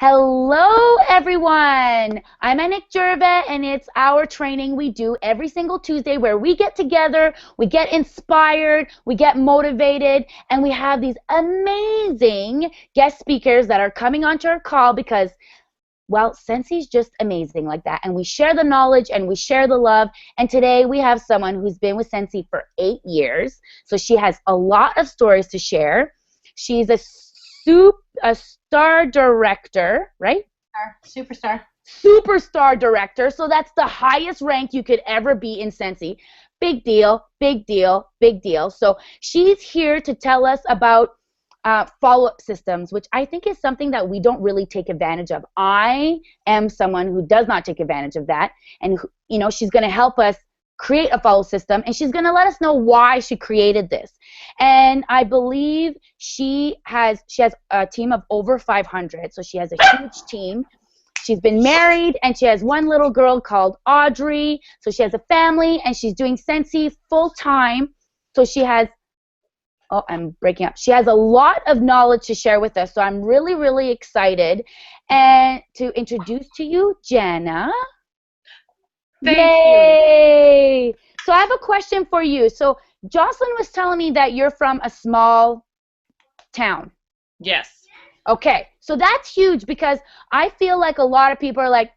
Hello, everyone. I'm anickgervais, and it's our training we do every single Tuesday where we get together, we get inspired, we get motivated, and we have these amazing guest speakers that are coming onto our call because, well, Scentsy's just amazing like that. And we share the knowledge and we share the love. And today we have someone who's been with Scentsy for 8 years. So she has a lot of stories to share. She's a star director, right? Superstar. Superstar director. So that's the highest rank you could ever be in Scentsy. Big deal, big deal, big deal. So she's here to tell us about follow-up systems, which I think is something that we don't really take advantage of. I am someone who does not take advantage of that, and she's going to help us create a follow system, and she's going to let us know why she created this. And I believe she has a team of over 500, so she has a huge team. She's been married, and she has one little girl called Audrey, so she has a family, and she's doing Scentsy full-time, so she has I'm breaking up. She has a lot of knowledge to share with us, so I'm really, really excited and to introduce to you Jana. Thank Yay! You. So I have a question for you. So Jocelyn was telling me that you're from a small town. Yes. Okay, so that's huge because I feel like a lot of people are like,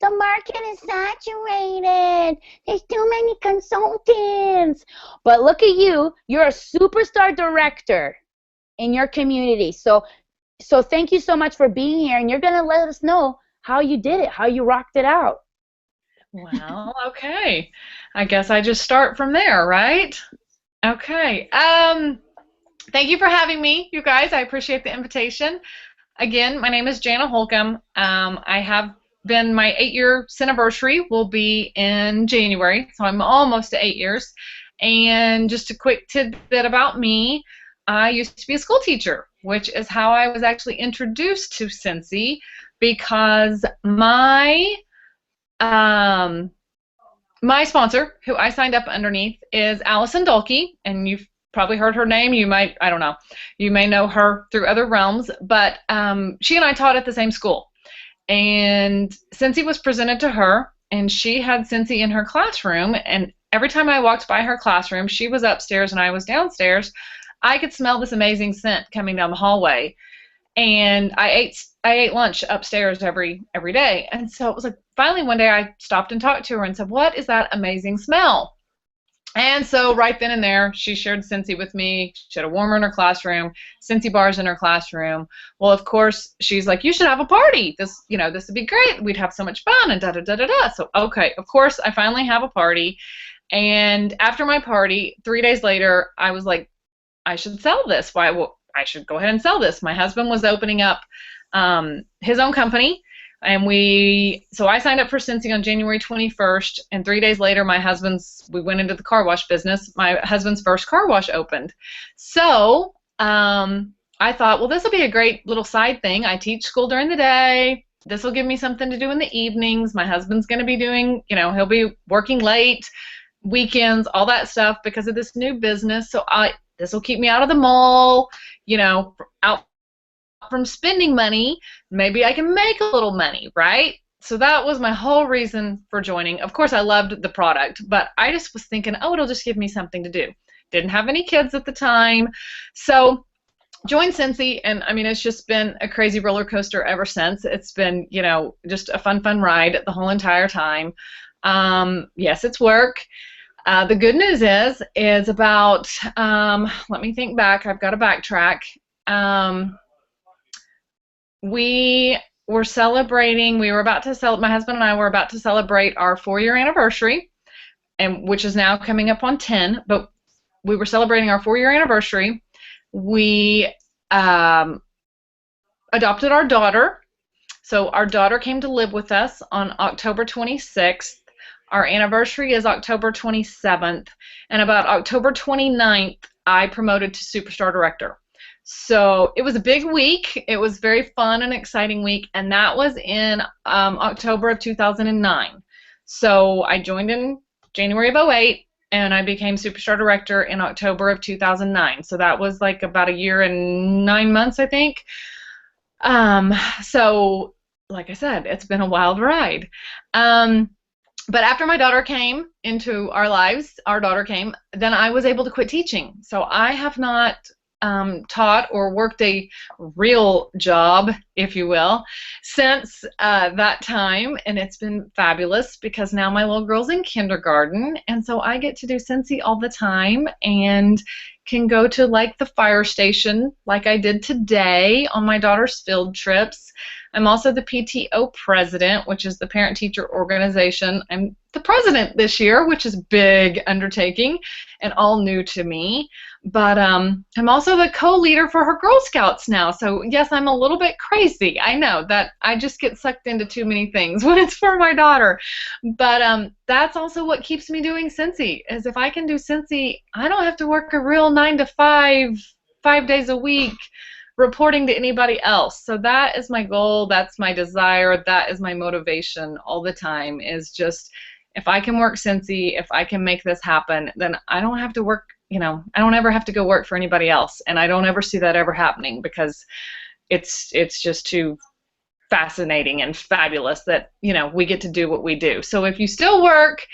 the market is saturated. There's too many consultants. But look at you. You're a superstar director in your community. So thank you so much for being here. And you're going to let us know how you did it, how you rocked it out. Well, okay. I guess I just start from there, right? Okay. Thank you for having me, you guys. I appreciate the invitation. Again, my name is Jana Holcomb. I have been, my 8-year anniversary will be in January, so I'm almost to 8 years. And just a quick tidbit about me, I used to be a school teacher, which is how I was actually introduced to Scentsy, because my sponsor, who I signed up underneath, is Allison Dulkey, and you've probably heard her name. You might, I don't know, you may know her through other realms, but she and I taught at the same school. And Scentsy was presented to her, and she had Scentsy in her classroom, and every time I walked by her classroom, she was upstairs and I was downstairs, I could smell this amazing scent coming down the hallway. And I ate lunch upstairs every day. And so it was like, finally one day I stopped and talked to her and said, what is that amazing smell? And so right then and there, she shared Scentsy with me. She had a warmer in her classroom, Scentsy bars in her classroom. Well, of course, she's like, you should have a party. This would be great. We'd have so much fun and da-da-da-da-da. So, okay, of course, I finally have a party. And after my party, 3 days later, I was like, I should sell this. I should go ahead and sell this. My husband was opening up his own company. And so I signed up for Scentsy on January 21st, and 3 days later, we went into the car wash business. My husband's first car wash opened. So I thought, well, this will be a great little side thing. I teach school during the day. This will give me something to do in the evenings. My husband's going to be doing, he'll be working late, weekends, all that stuff because of this new business. So this will keep me out of the mall, out from spending money. Maybe I can make a little money, right? So that was my whole reason for joining. Of course, I loved the product, but I just was thinking, oh, it'll just give me something to do. Didn't have any kids at the time. So joined Scentsy, and I mean, it's just been a crazy roller coaster ever since. It's been, just a fun ride the whole entire time. Yes, it's work. The good news is about, let me think back. I've got to backtrack. We were celebrating, my husband and I were about to celebrate our 4-year anniversary, which is now coming up on 10, but we were celebrating our 4-year anniversary. We adopted our daughter. So our daughter came to live with us on October 26th. Our anniversary is October 27th, and about October 29th, I promoted to Superstar Director. So it was a big week. It was a very fun and exciting week, and that was in October of 2009. So I joined in January of 2008, and I became Superstar Director in October of 2009. So that was like about 1 year and 9 months, I think. So, like I said, it's been a wild ride. But after my daughter came into our lives, our daughter came, then I was able to quit teaching. So I have not taught or worked a real job, if you will, since that time. And it's been fabulous because now my little girl's in kindergarten. And so I get to do Scentsy all the time and can go to like the fire station like I did today on my daughter's field trips. I'm also the PTO president, which is the parent teacher organization. I'm the president this year, which is a big undertaking and all new to me. But I'm also the co-leader for her Girl Scouts now. So yes, I'm a little bit crazy. I know that I just get sucked into too many things when it's for my daughter. But that's also what keeps me doing Scentsy, is if I can do Scentsy, I don't have to work a real 9 to 5, 5 days a week, reporting to anybody else. So that is my goal. That's my desire. That is my motivation all the time, is just if I can work Scentsy, if I can make this happen, then I don't have to work, I don't ever have to go work for anybody else. And I don't ever see that ever happening because it's just too fascinating and fabulous that, we get to do what we do. So if you still work,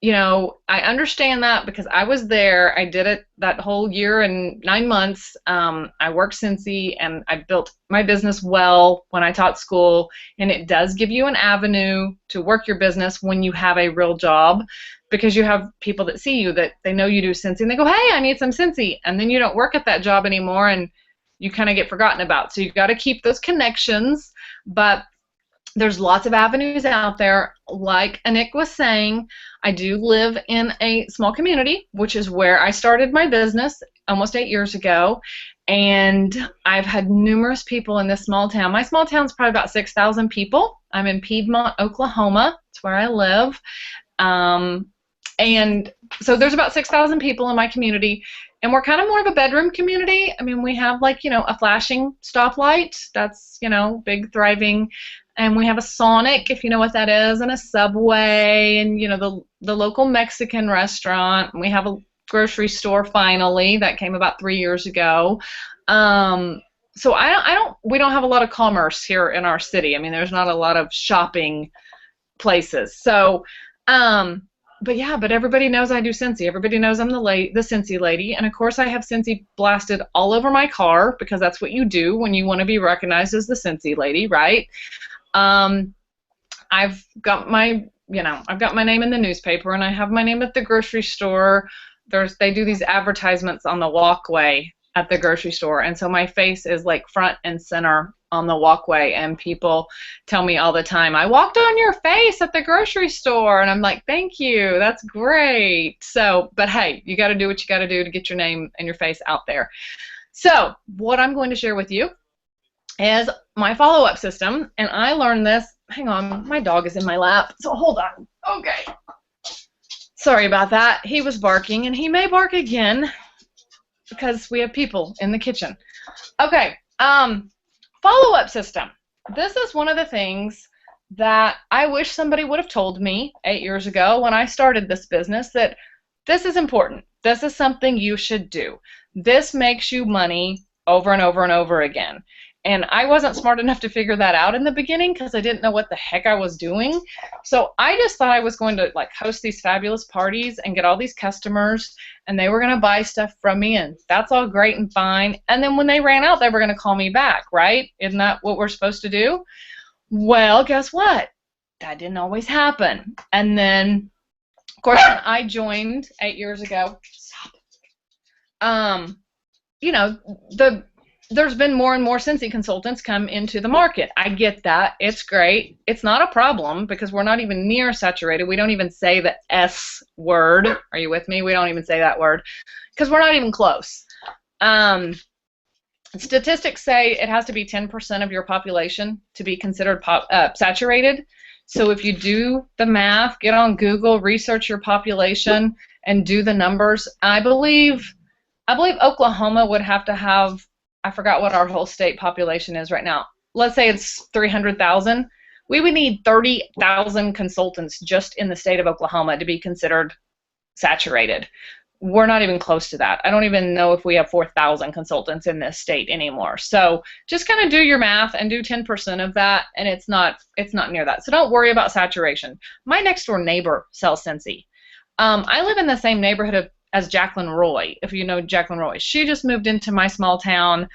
I understand that because I was there. I did it that whole year and 9 months. I worked Scentsy and I built my business well when I taught school. And it does give you an avenue to work your business when you have a real job, because you have people that see you, that they know you do Scentsy and they go, hey, I need some Scentsy. And then you don't work at that job anymore and you kind of get forgotten about. So you've got to keep those connections. But there's lots of avenues out there. Like Anick was saying, I do live in a small community, which is where I started my business almost 8 years ago. And I've had numerous people in this small town. My small town's probably about 6,000 people. I'm in Piedmont, Oklahoma. That's where I live. And so there's about 6,000 people in my community. And we're kind of more of a bedroom community. I mean, we have like, a flashing stoplight. That's, big, thriving. And we have a Sonic, if you know what that is, and a Subway, and the local Mexican restaurant. And we have a grocery store finally that came about 3 years ago. So we don't have a lot of commerce here in our city. I mean, there's not a lot of shopping places. So, but everybody knows I do Scentsy. Everybody knows I'm the Scentsy lady. And of course I have Scentsy blasted all over my car, because that's what you do when you want to be recognized as the Scentsy lady, right? I've got my name in the newspaper, and I have my name at the grocery store. They do these advertisements on the walkway at the grocery store, and so my face is like front and center on the walkway, and people tell me all the time, I walked on your face at the grocery store, and I'm like, thank you, that's great. So, but hey, you got to do what you got to do to get your name and your face out there. So what I'm going to share with you is my follow-up system, and I learned this. Hang on, my dog is in my lap, so hold on. Okay. Sorry about that. He was barking, and he may bark again because we have people in the kitchen. Okay, follow-up system. This is one of the things that I wish somebody would have told me 8 years ago when I started this business, that this is important. This is something you should do. This makes you money over and over and over again. And I wasn't smart enough to figure that out in the beginning because I didn't know what the heck I was doing. So I just thought I was going to like host these fabulous parties and get all these customers, and they were going to buy stuff from me, and that's all great and fine. And then when they ran out, they were going to call me back, right? Isn't that what we're supposed to do? Well, guess what? That didn't always happen. And then, of course, when I joined 8 years ago, there's been more and more Scentsy consultants come into the market. I get that. It's great. It's not a problem because we're not even near saturated. We don't even say the S word. Are you with me? We don't even say that word because we're not even close. Statistics say it has to be 10% of your population to be considered saturated. So if you do the math, get on Google, research your population, and do the numbers, I believe Oklahoma would have to have, I forgot what our whole state population is right now. Let's say it's 300,000. We would need 30,000 consultants just in the state of Oklahoma to be considered saturated. we're not even close to that. I don't even know if we have 4,000 consultants in this state anymore. So just kind of do your math and do 10% of that, and it's not near that. So don't worry about saturation. My next door neighbor sells Scentsy. I live in the same neighborhood as Jacqueline Roy, if you know Jacqueline Roy. She just moved into my small town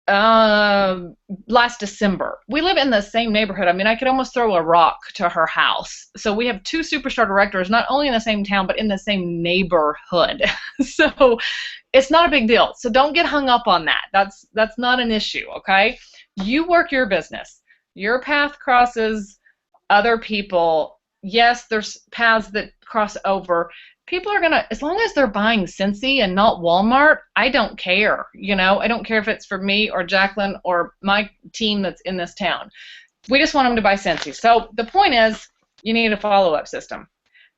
last December. We live in the same neighborhood. I mean, I could almost throw a rock to her house. So we have 2 superstar directors, not only in the same town, but in the same neighborhood. So it's not a big deal. So don't get hung up on that. That's not an issue, okay? You work your business. Your path crosses other people. Yes, there's paths that cross over. People are gonna, as long as they're buying Scentsy and not Walmart, I don't care. You know, I don't care if it's for me or Jacqueline or my team that's in this town. We just want them to buy Scentsy. So the point is, you need a follow-up system.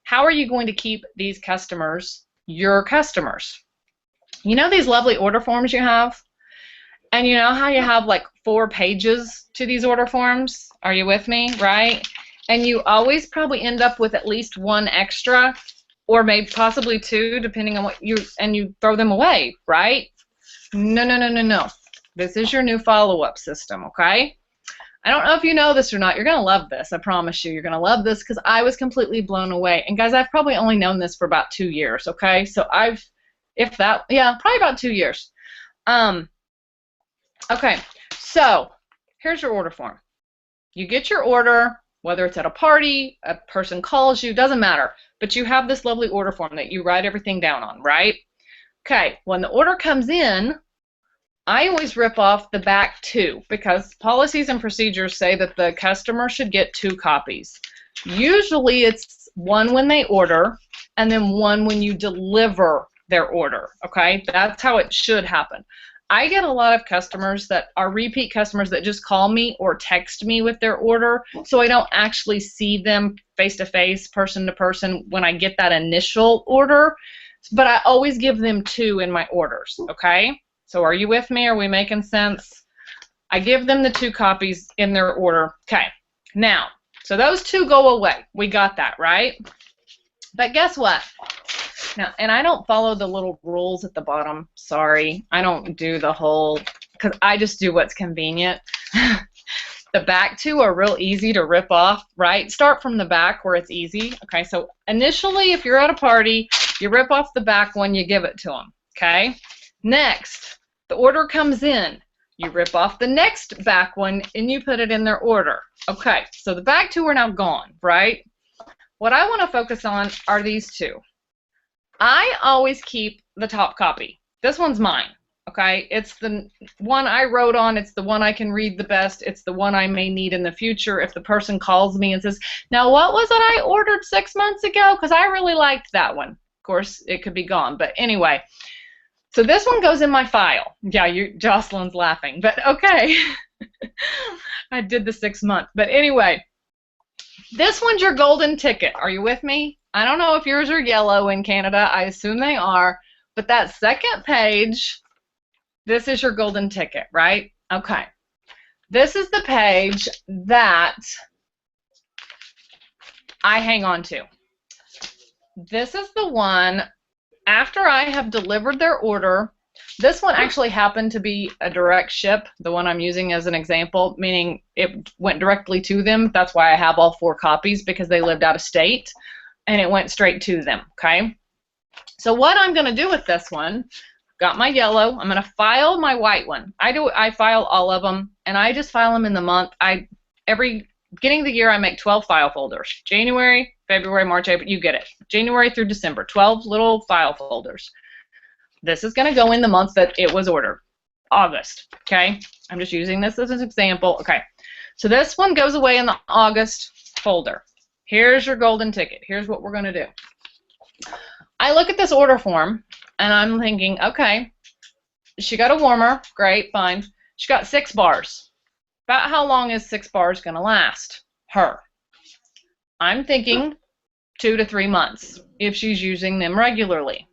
How are you going to keep these customers your customers? You know these lovely order forms you have? And you know how you have like 4 pages to these order forms? Are you with me, right? And you always probably end up with at least 1 extra, or maybe possibly 2, depending on what you throw them away, right? No, no, no, no, no. This is your new follow-up system, okay? I don't know if you know this or not. You're going to love this. I promise you. You're going to love this because I was completely blown away. And guys, I've probably only known this for about 2 years, okay? So probably about 2 years. Okay, so here's your order form. You get your order, whether it's at a party, a person calls you, doesn't matter. But you have this lovely order form that you write everything down on, right? Okay, when the order comes in, I always rip off the back 2 because policies and procedures say that the customer should get 2 copies. Usually it's 1 when they order and then 1 when you deliver their order, okay? That's how it should happen. I get a lot of customers that are repeat customers that just call me or text me with their order, so I don't actually see them face-to-face, person-to-person when I get that initial order, but I always give them 2 in my orders, okay? So are you with me? Are we making sense? I give them the 2 copies in their order. Okay, now, so those 2 go away. We got that, right? But guess what? Now, and I don't follow the little rules at the bottom. Sorry. I don't do the whole, because I just do what's convenient. The back 2 are real easy to rip off, right? Start from the back where it's easy. Okay, so initially, if you're at a party, you rip off the back 1, you give it to them, okay? Next, the order comes in. You rip off the next back 1, and you put it in their order. Okay, so the back 2 are now gone, right? What I want to focus on are these 2. I always keep the top copy. This one's mine, okay? It's the one I wrote on. It's the one I can read the best. It's the one I may need in the future if the person calls me and says, now what was it I ordered 6 months ago? Because I really liked that one. Of course, it could be gone, but anyway. So this one goes in my file. Yeah, Jocelyn's laughing, but okay. I did the 6 month, but anyway. This one's your golden ticket. Are you with me? I don't know if yours are yellow in Canada. I assume they are. But that second page, this is your golden ticket, right? Okay. This is the page that I hang on to. This is the one after I have delivered their order. This one actually happened to be a direct ship, the one I'm using as an example, meaning it went directly to them. That's why I have all 4 copies, because they lived out of state, and it went straight to them, okay? So what I'm going to do with this one, got my yellow, I'm going to file my white one. I file all of them, and I just file them in the month. Every beginning of the year, I make 12 file folders. January, February, March, April, you get it. January through December, 12 little file folders. This is going to go in the month that it was ordered, August, okay? I'm just using this as an example. Okay, so this one goes away in the August folder. Here's your golden ticket. Here's what we're going to do. I look at this order form, and I'm thinking, okay, she got a warmer. Great, fine. She got 6 bars. About how long is 6 bars going to last her? I'm thinking 2 to 3 months if she's using them regularly.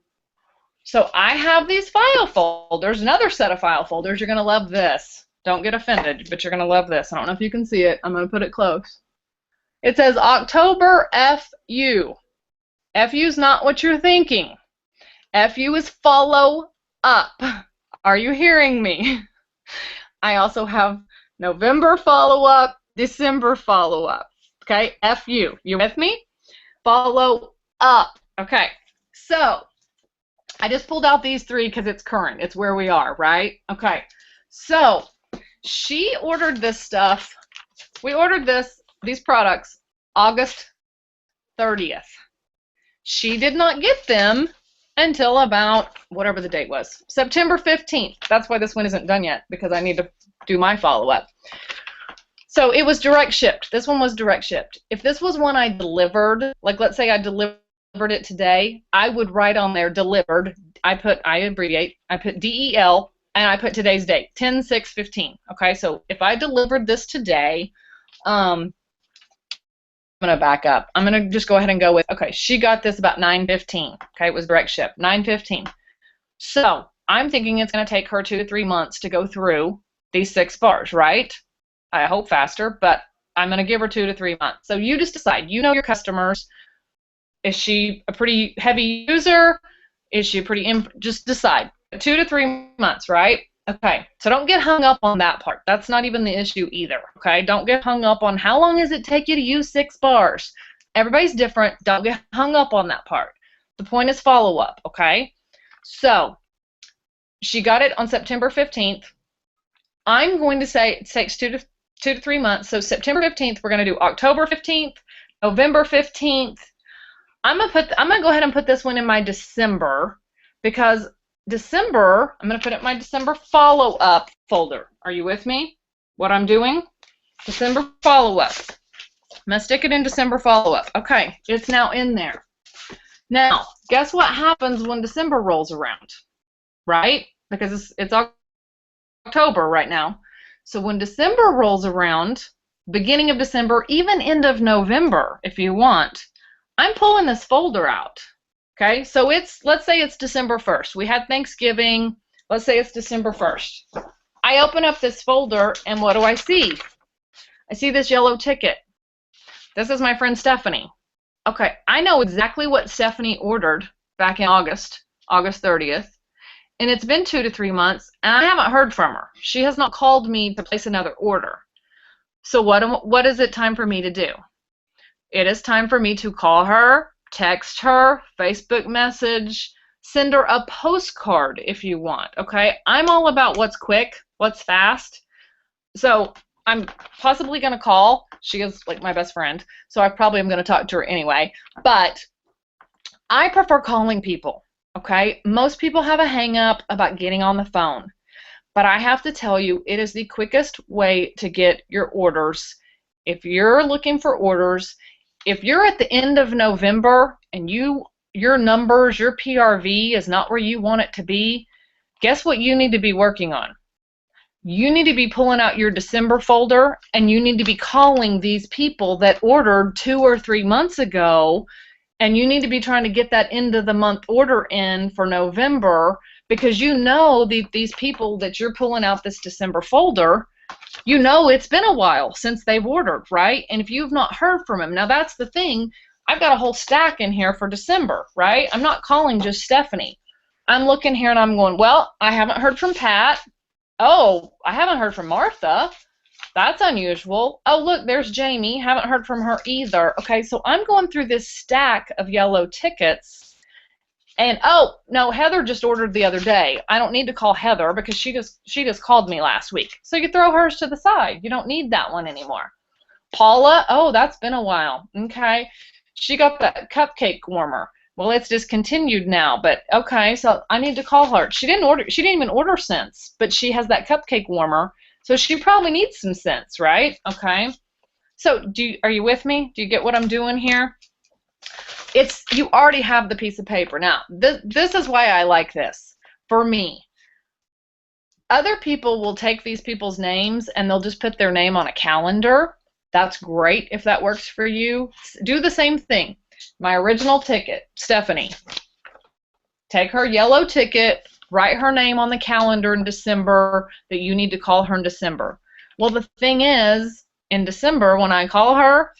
So I have these file folders, another set of file folders. You're going to love this. Don't get offended, but you're going to love this. I don't know if you can see it. I'm going to put it close. It says October FU. FU's not what you're thinking. FU is follow up. Are you hearing me? I also have November follow-up, December follow-up. Okay, FU. You with me? Follow up. Okay, so I just pulled out these three because it's current. It's where we are, right? Okay, so she ordered this stuff. We ordered these products August 30th. She did not get them until about whatever the date was, September 15th. That's why this one isn't done yet, because I need to do my follow-up. So it was direct shipped. This one was direct shipped. If this was one I delivered, like let's say I delivered it today, I would write on there delivered. I abbreviate. I put DEL and I put today's date, 10/6/15. Okay, so if I delivered this today, I'm gonna back up. I'm gonna just go ahead and go with, okay, she got this about 9/15. Okay, it was direct ship, 9/15. So I'm thinking it's gonna take her 2 to 3 months to go through these 6 bars, right? I hope faster, but I'm gonna give her 2 to 3 months. So you just decide. You know your customers. Is she a pretty heavy user? Is she just decide. 2 to 3 months, right? Okay, so don't get hung up on that part. That's not even the issue either, okay? Don't get hung up on how long does it take you to use 6 bars. Everybody's different. Don't get hung up on that part. The point is follow-up, okay? So she got it on September 15th. I'm going to say it takes 2 to 3 months. So September 15th, we're going to do October 15th, November 15th. I'm going to go ahead and put this one in my December, because December, I'm going to put it in my December follow-up folder. Are you with me? What I'm doing? December follow-up. I'm going to stick it in December follow-up. Okay, it's now in there. Now, guess what happens when December rolls around, right? Because it's October right now. So when December rolls around, beginning of December, even end of November, if you want, I'm pulling this folder out. Okay, so let's say it's December 1st. We had Thanksgiving. Let's say it's December 1st. I open up this folder, and what do I see? I see this yellow ticket. This is my friend Stephanie. Okay, I know exactly what Stephanie ordered back in August 30th, and it's been 2 to 3 months, and I haven't heard from her. She has not called me to place another order. So what is it time for me to do? It is time for me to call her, text her, Facebook message, send her a postcard if you want, okay? I'm all about what's quick, what's fast. So I'm possibly going to call. She is like my best friend, so I probably am going to talk to her anyway. But I prefer calling people, okay? Most people have a hang-up about getting on the phone. But I have to tell you, it is the quickest way to get your orders. If you're looking for orders, if you're at the end of November and your numbers, your PRV is not where you want it to be, guess what you need to be working on? You need to be pulling out your December folder, and you need to be calling these people that ordered 2 or 3 months ago, and you need to be trying to get that end of the month order in for November, because you know these people that you're pulling out this December folder, you know it's been a while since they've ordered, right? And if you've not heard from them, now that's the thing, I've got a whole stack in here for December, right? I'm not calling just Stephanie. I'm looking here and I'm going, well, I haven't heard from Pat. Oh, I haven't heard from Martha. That's unusual. Oh, look, there's Jamie. Haven't heard from her either. Okay, so I'm going through this stack of yellow tickets. And, oh, no, Heather just ordered the other day. I don't need to call Heather because she just called me last week. So you throw hers to the side. You don't need that one anymore. Paula, oh, that's been a while. Okay. She got that cupcake warmer. Well, it's discontinued now, but okay, so I need to call her. She didn't even order scents, but she has that cupcake warmer, so she probably needs some scents, right? Okay. So are you with me? Do you get what I'm doing here? You already have the piece of paper. Now, this is why I like this. For me, other people will take these people's names and they'll just put their name on a calendar. That's great if that works for you. Do the same thing. My original ticket, Stephanie. Take her yellow ticket, write her name on the calendar in December that you need to call her in December. Well, the thing is, in December when I call her,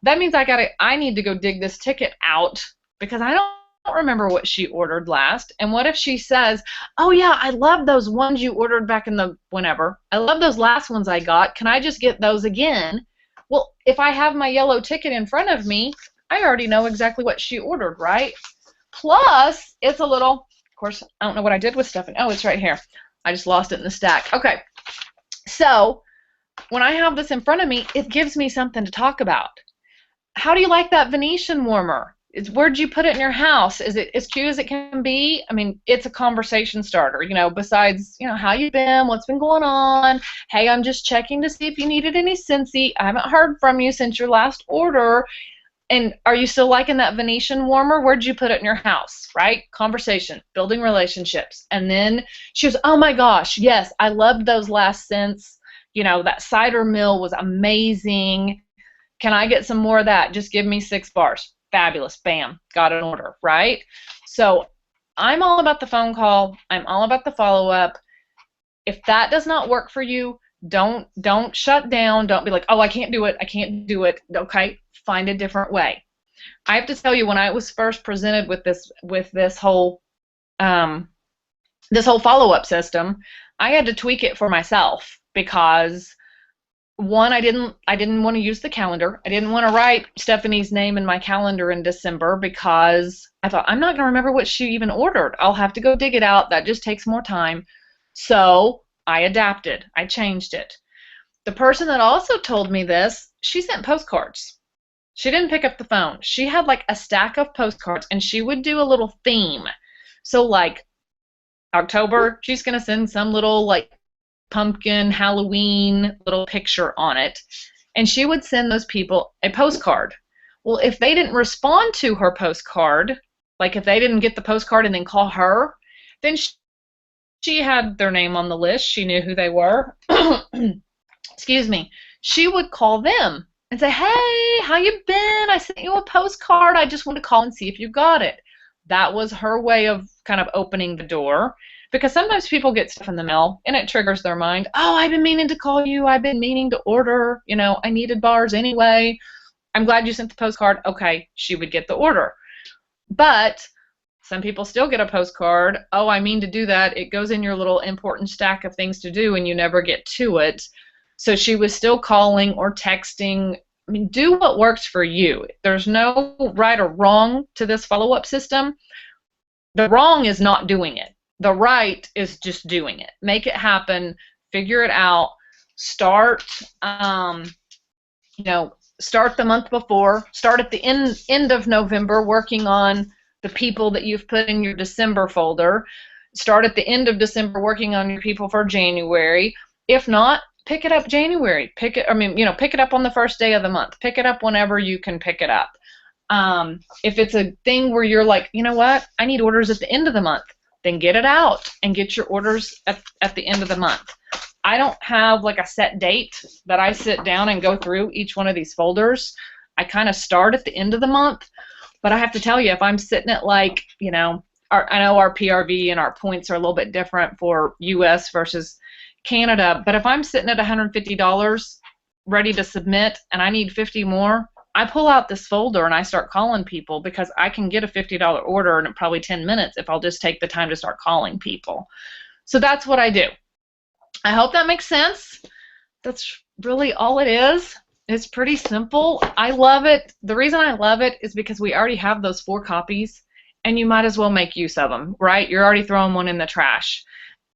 that means I need to go dig this ticket out because I don't remember what she ordered last. And what if she says, oh yeah, I love those ones you ordered back in the whenever. I love those last ones I got. Can I just get those again? Well, if I have my yellow ticket in front of me, I already know exactly what she ordered, right? Plus, it's a little, of course, I don't know what I did with stuff. Oh, it's right here. I just lost it in the stack. Okay. So when I have this in front of me, it gives me something to talk about. How do you like that Venetian warmer? Where'd you put it in your house? Is it as cute as it can be? I mean, it's a conversation starter, you know, besides, you know, how you been? What's been going on? Hey, I'm just checking to see if you needed any Scentsy. I haven't heard from you since your last order. And are you still liking that Venetian warmer? Where'd you put it in your house, right? Conversation, building relationships. And then she goes, oh my gosh, yes, I loved those last scents. You know, that cider mill was amazing. Can I get some more of that? Just give me 6 bars. Fabulous. Bam. Got an order, right? So I'm all about the phone call. I'm all about the follow-up. If that does not work for you, don't shut down. Don't be like, oh, I can't do it. I can't do it. Okay, find a different way. I have to tell you, when I was first presented with this whole follow-up system, I had to tweak it for myself because one, I didn't want to use the calendar. I didn't want to write Stephanie's name in my calendar in December because I thought, I'm not going to remember what she even ordered. I'll have to go dig it out. That just takes more time. So I adapted. I changed it. The person that also told me this, she sent postcards. She didn't pick up the phone. She had like a stack of postcards, and she would do a little theme. So like October, she's going to send some little like pumpkin Halloween little picture on it, and she would send those people a postcard. Well, if they didn't respond to her postcard, like if they didn't get the postcard and then call her, then she had their name on the list. She knew who they were. Excuse me. She would call them and say, hey, how you been? I sent you a postcard. I just want to call and see if you got it. That was her way of kind of opening the door. Because sometimes people get stuff in the mail and it triggers their mind. Oh, I've been meaning to call you. I've been meaning to order. You know, I needed bars anyway. I'm glad you sent the postcard. Okay, she would get the order. But some people still get a postcard. Oh, I mean to do that. It goes in your little important stack of things to do and you never get to it. So she was still calling or texting. I mean, do what works for you. There's no right or wrong to this follow-up system. The wrong is not doing it. The right is just doing it. Make it happen. Figure it out. Start, start the month before. Start at the end of November working on the people that you've put in your December folder. Start at the end of December working on your people for January. If not, pick it up January. Pick it up on the first day of the month. Pick it up whenever you can pick it up. If it's a thing where you're like, you know what, I need orders at the end of the month, then get it out and get your orders at the end of the month. I don't have like a set date that I sit down and go through each one of these folders. I kind of start at the end of the month, but I have to tell you, if I'm sitting at like, I know our PRV and our points are a little bit different for US versus Canada, but if I'm sitting at $150 ready to submit and I need 50 more, I pull out this folder and I start calling people because I can get a $50 order in probably 10 minutes if I'll just take the time to start calling people. So that's what I do. I hope that makes sense. That's really all it is. It's pretty simple. I love it. The reason I love it is because we already have those 4 copies and you might as well make use of them, right? You're already throwing one in the trash.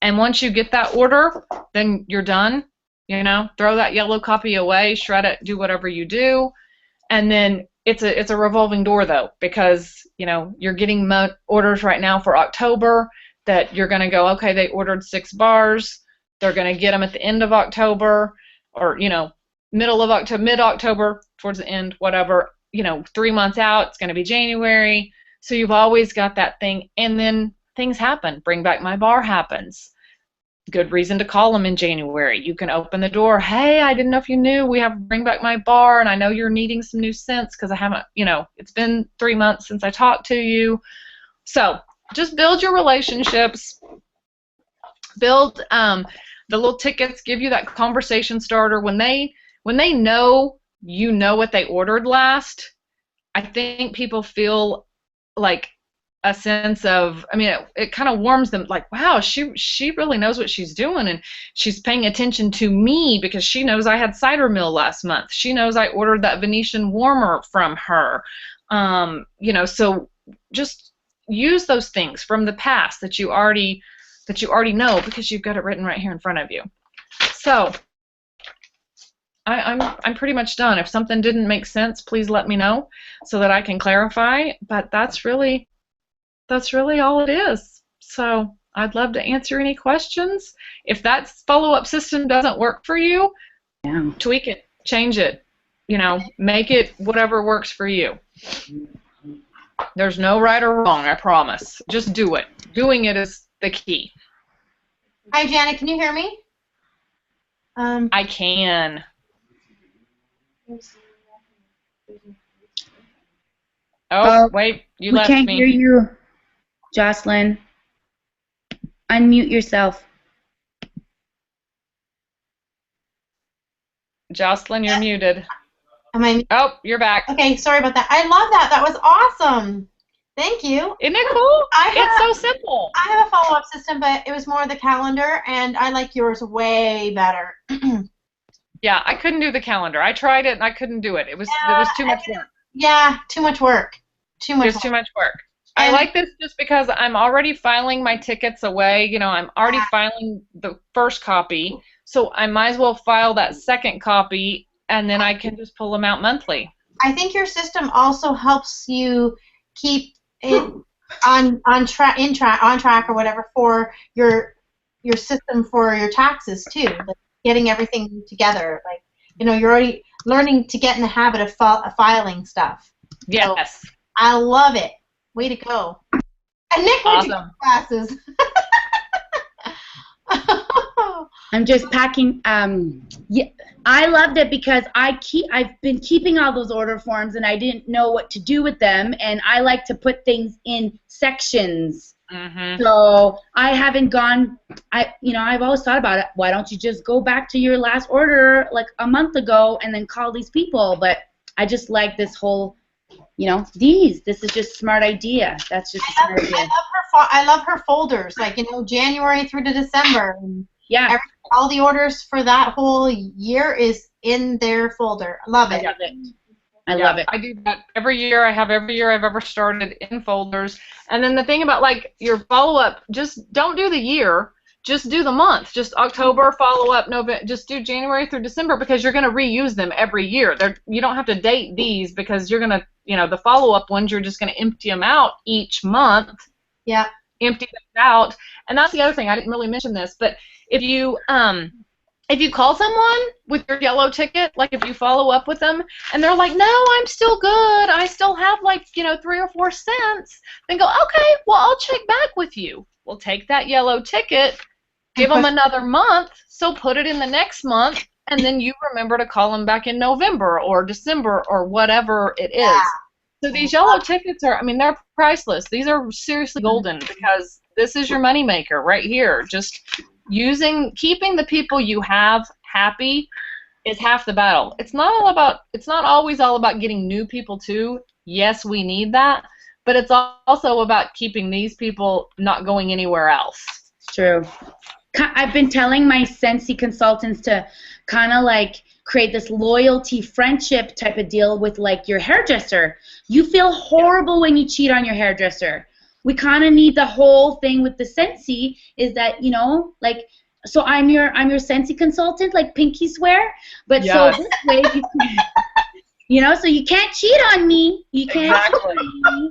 And once you get that order, then you're done. Throw that yellow copy away, shred it, do whatever you do. And then it's a revolving door though, because you're getting orders right now for October that you're going to go, okay, they ordered 6 bars. They're going to get them at the end of October or middle of October, mid-October, towards the end, whatever. 3 months out, it's going to be January. So you've always got that thing, and then things happen. Bring Back My Bar happens. Good reason to call them in January. You can open the door. Hey, I didn't know if you knew we have Bring Back My Bar, and I know you're needing some new scents because I haven't, it's been 3 months since I talked to you. So just build your relationships. Build the little tickets. Give you that conversation starter. When they know what they ordered last, I think people feel like a sense of, I mean, it kind of warms them, like, wow, she really knows what she's doing, and she's paying attention to me because she knows I had cider mill last month. She knows I ordered that Venetian warmer from her. You know, so just use those things from the past that you already know, because you've got it written right here in front of you. So I'm pretty much done. If something didn't make sense, please let me know so that I can clarify. But that's really all it is. So I'd love to answer any questions. If that follow-up system doesn't work for you, tweak it, change it, you know, make it whatever works for you. There's no right or wrong, I promise. Just do it. Doing it is the key. Hi, Jana. Can you hear me? I can. Oh, wait, you left me. We can't hear you, Jocelyn. Unmute yourself. Jocelyn, you're muted. Am I? Oh, you're back. Okay, sorry about that. I love that. That was awesome. Thank you. Isn't it cool? It's so simple. I have a follow-up system, but it was more the calendar, and I like yours way better. Yeah, I couldn't do the calendar. I tried it, and I couldn't do it. It was too much work. Yeah, too much work. Too much work. I like this just because I'm already filing my tickets away. You know, I'm already filing the first copy, so I might as well file that second copy, and then I can just pull them out monthly. I think your system also helps you keep it on track or whatever for your system for your taxes too. Like getting everything together. Like, you know, you're already learning to get in the habit of filing stuff. Yes. So, I love it. Way to go. And Nick went to get glasses. I'm just packing. Yeah, I loved it because I've been keeping all those order forms, and I didn't know what to do with them, and I like to put things in sections. Mm-hmm. So I haven't gone. I've always thought about it. Why don't you just go back to your last order like a month ago and then call these people? But I just like this whole. This is just a smart idea. That's just a smart idea. I love her folders, like, January through to December. And yeah. All the orders for that whole year is in their folder. I love it. I love it. I do that every year. I have every year I've ever started in folders. And then the thing about, like, your follow-up, just don't do the year. Just do the month. Just October, follow-up, November. Just do January through December, because you're going to reuse them every year. You don't have to date these, because you're going to, the follow-up ones, you're just going to empty them out each month. Yeah. Empty them out. And that's the other thing. I didn't really mention this, but if you call someone with your yellow ticket, like if you follow up with them and they're like, no, I'm still good, I still have 3 or 4 cents, then go, okay, well, I'll check back with you. We'll take that yellow ticket, give them another month, so put it in the next month, and then you remember to call them back in November or December or whatever it is. Yeah. So these yellow tickets are, they're priceless. These are seriously golden, because this is your moneymaker right here. Just keeping the people you have happy is half the battle. It's not always all about getting new people too. Yes, we need that, but it's also about keeping these people not going anywhere else. True. I've been telling my Scentsy consultants to kind of create this loyalty friendship type of deal with your hairdresser. You feel horrible when you cheat on your hairdresser. We kind of need the whole thing with the Scentsy is that, so I'm your Scentsy consultant, like Pinky swear, but so this way you can, so you can't cheat on me. You can't cheat on me.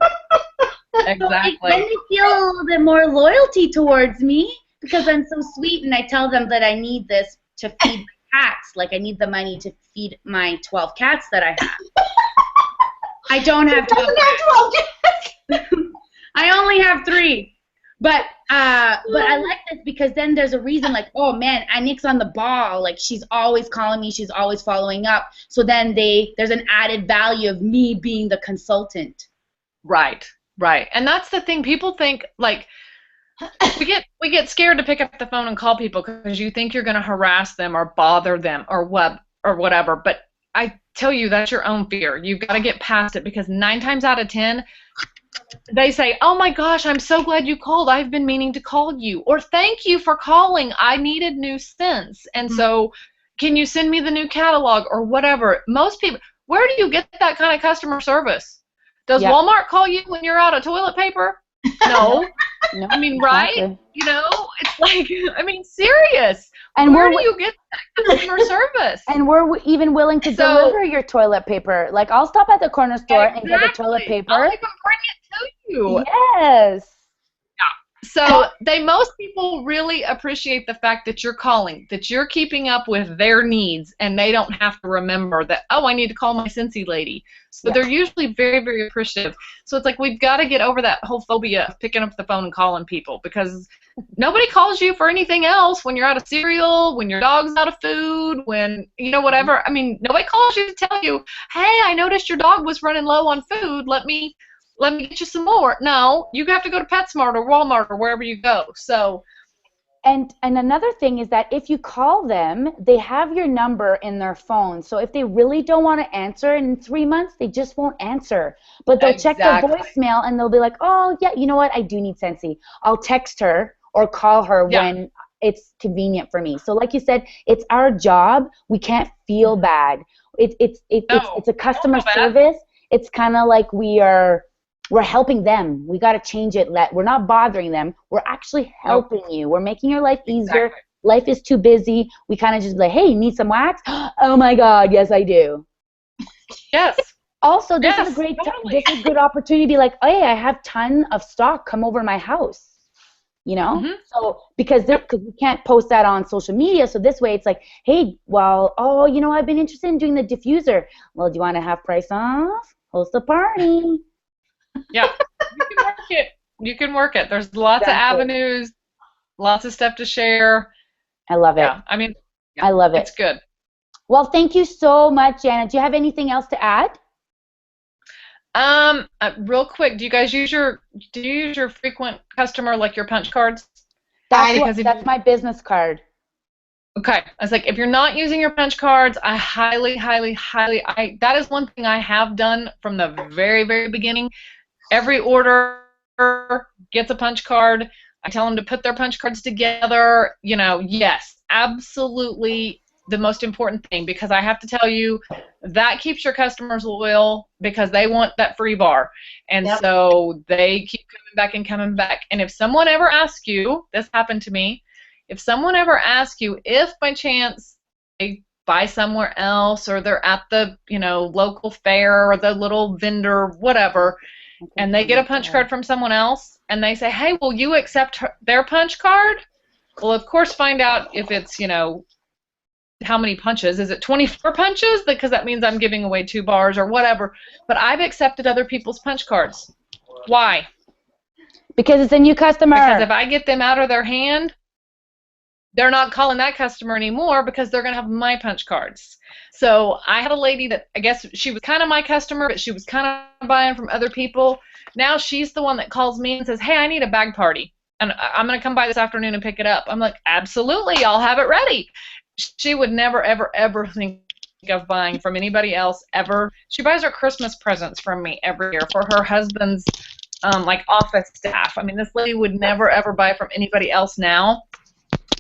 Exactly. So then they feel a little bit more loyalty towards me because I'm so sweet, and I tell them that I need this to feed cats. I need the money to feed my 12 cats that I have. I don't have 12 cats. I only have 3. But I like this because then there's a reason, oh man, Annick's on the ball. She's always calling me, she's always following up. So then there's an added value of me being the consultant. Right. And that's the thing. People think we get scared to pick up the phone and call people because you think you're going to harass them or bother them or whatever. But I tell you, that's your own fear. You've got to get past it, because 9 times out of 10, they say, oh my gosh, I'm so glad you called. I've been meaning to call you. Or thank you for calling. I needed new scents. And so can you send me the new catalog or whatever? Most people, where do you get that kind of customer service? Does Yeah. Walmart call you when you're out of toilet paper? No. No, I mean, right? exactly. You know, it's like, I mean, serious. And where do you get that customer service? And we're even willing to deliver your toilet paper. Like, I'll stop at the corner store and get the toilet paper. I'll even bring it to you. Yes. So most people really appreciate the fact that you're calling, that you're keeping up with their needs, and they don't have to remember that, oh, I need to call my Scentsy lady. So they're usually very, very appreciative. So it's like we've got to get over that whole phobia of picking up the phone and calling people, because nobody calls you for anything else when you're out of cereal, when your dog's out of food, when, you know, whatever. I mean, nobody calls you to tell you, hey, I noticed your dog was running low on food. Let me get you some more. No, you have to go to PetSmart or Walmart or wherever you go. So, and another thing is that if you call them, they have your number in their phone. So if they really don't want to answer in 3 months, they just won't answer. But they'll check their voicemail and they'll be like, oh, yeah, you know what? I do need Scentsy. I'll text her or call her when it's convenient for me. So like you said, it's our job. We can't feel bad. It's a customer service. It's kind of like we're helping them. We got to change it. We're not bothering them. We're actually helping you. We're making your life easier. Exactly. Life is too busy. We kind of just be like, hey, you need some wax? Oh my God, yes I do. Yes. Also, this is a great this is a good opportunity to be like, hey, I have ton of stock. Come over to my house. You know? So because we can't post that on social media, so this way it's like, hey, well, oh, you know, I've been interested in doing the diffuser. Well, do you want to have price off? Host a party. Yeah, you can work it. You can work it. There's lots of avenues, lots of stuff to share. I love it. Yeah, I mean, I love it. It's good. Well, thank you so much, Jana. Do you have anything else to add? Real quick, do you use your frequent customer, like your punch cards? That's my business card. Okay, I was like, if you're not using your punch cards, I highly, that is one thing I have done from the very, very beginning. Every order gets a punch card. I tell them to put their punch cards together. You know, yes, absolutely the most important thing, because I have to tell you, that keeps your customers loyal because they want that free bar. And so they keep coming back and coming back. And if someone ever asks you, this happened to me, if someone ever asks you if by chance they buy somewhere else or they're at the, you know, local fair or the little vendor, whatever, and they get a punch card from someone else and they say, hey, will you accept their punch card? Well, of course, find out if it's, you know, how many punches. Is it 24 punches? Because that means I'm giving away 2 bars or whatever. But I've accepted other people's punch cards. Why? Because it's a new customer. Because if I get them out of their hand, they're not calling that customer anymore because they're going to have my punch cards. So I had a lady that I guess she was kind of my customer, but she was kind of buying from other people. Now she's the one that calls me and says, hey, I need a bag party, and I'm going to come by this afternoon and pick it up. I'm like, absolutely, I'll have it ready. She would never, ever, ever think of buying from anybody else ever. She buys her Christmas presents from me every year for her husband's like office staff. I mean, this lady would never, ever buy from anybody else now.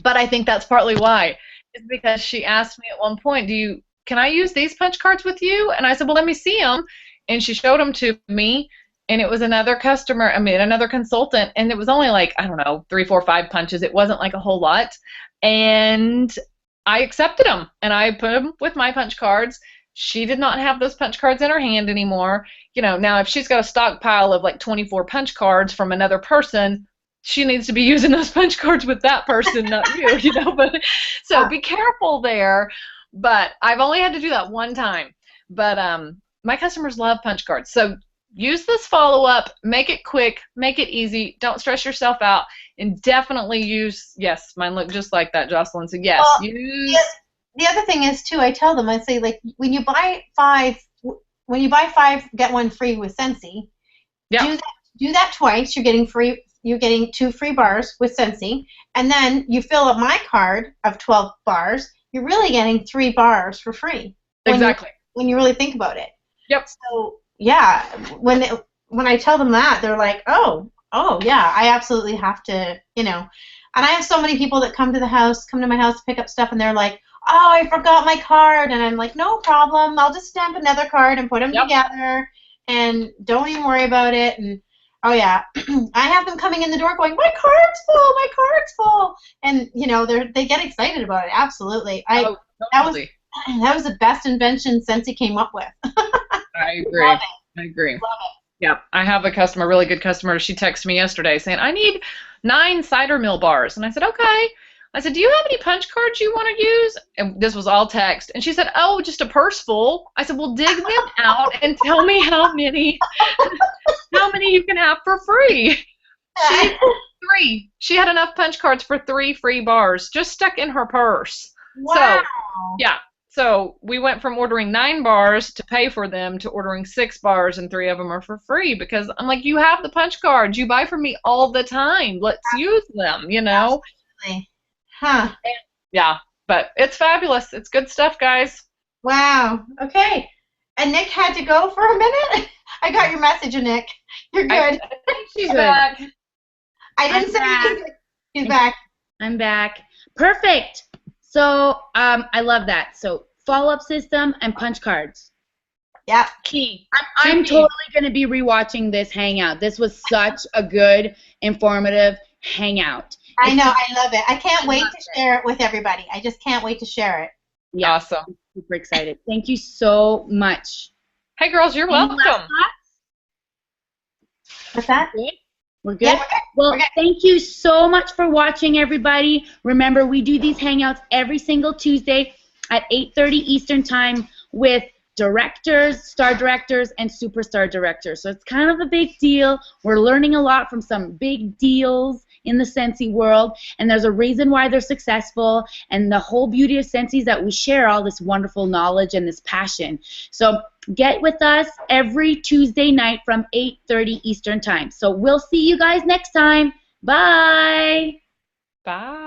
But I think that's partly why. It's because she asked me at one point, can I use these punch cards with you? And I said, well, let me see them. And she showed them to me, and it was another customer, another consultant, and it was only like, I don't know, 3, 4, 5 punches. It wasn't like a whole lot. And I accepted them, and I put them with my punch cards. She did not have those punch cards in her hand anymore. You know, now if she's got a stockpile of like 24 punch cards from another person, she needs to be using those punch cards with that person, not you, you know. But so be careful there. But I've only had to do that one time. But my customers love punch cards. So use this follow-up. Make it quick. Make it easy. Don't stress yourself out. And definitely use, yes, mine look just like that, Jocelyn. So yes, use. The other thing is too, I tell them, I say, like, when you buy 5, get 1 free with Scentsy. Yeah. Do that twice. You're getting 2 free bars with Scentsy, and then you fill up my card of 12 bars. You're really getting 3 bars for free. Exactly. When you really think about it. Yep. So yeah, when when I tell them that, they're like, oh, yeah, I absolutely have to, And I have so many people that come to my house to pick up stuff, and they're like, oh, I forgot my card. And I'm like, no problem. I'll just stamp another card and put them together, and don't even worry about it. And, oh, yeah, I have them coming in the door going, my card's full, my card's full. And, they get excited about it, absolutely. Totally. That was the best invention Scentsy came up with. I agree. I agree. Love it. Yeah, I have a customer, really good customer. She texted me yesterday saying, I need 9 cider mill bars. And I said, okay. I said, do you have any punch cards you want to use? And this was all text. And she said, oh, just a purse full. I said, well, dig them out and tell me how many you can have for free. She had 3. She had enough punch cards for 3 free bars just stuck in her purse. Wow. So, yeah. So we went from ordering 9 bars to pay for them to ordering 6 bars, and 3 of them are for free, because I'm like, you have the punch cards. You buy from me all the time. Let's use them, Absolutely. Huh. Yeah, but it's fabulous. It's good stuff, guys. Wow. Okay. And Nick had to go for a minute? I got your message, Nick. You're good. I think she's back. I didn't say anything. She's back. I'm back. Perfect. So I love that. So follow-up system and punch cards. Yeah. Key. I'm totally going to be rewatching this Hangout. This was such a good, informative Hangout. I know. I love it. I can't wait to share it with everybody. I just can't wait to share it. Yeah. Awesome. I'm super excited. Thank you so much. Hey, girls, you're welcome. What's that? We're good? Yeah, well, thank you so much for watching, everybody. Remember, we do these Hangouts every single Tuesday at 8:30 Eastern Time with directors, star directors, and superstar directors. So it's kind of a big deal. We're learning a lot from some big deals in the Scentsy world, and there's a reason why they're successful, and the whole beauty of Scentsy is that we share all this wonderful knowledge and this passion. So get with us every Tuesday night from 8:30 Eastern Time. So we'll see you guys next time. Bye. Bye.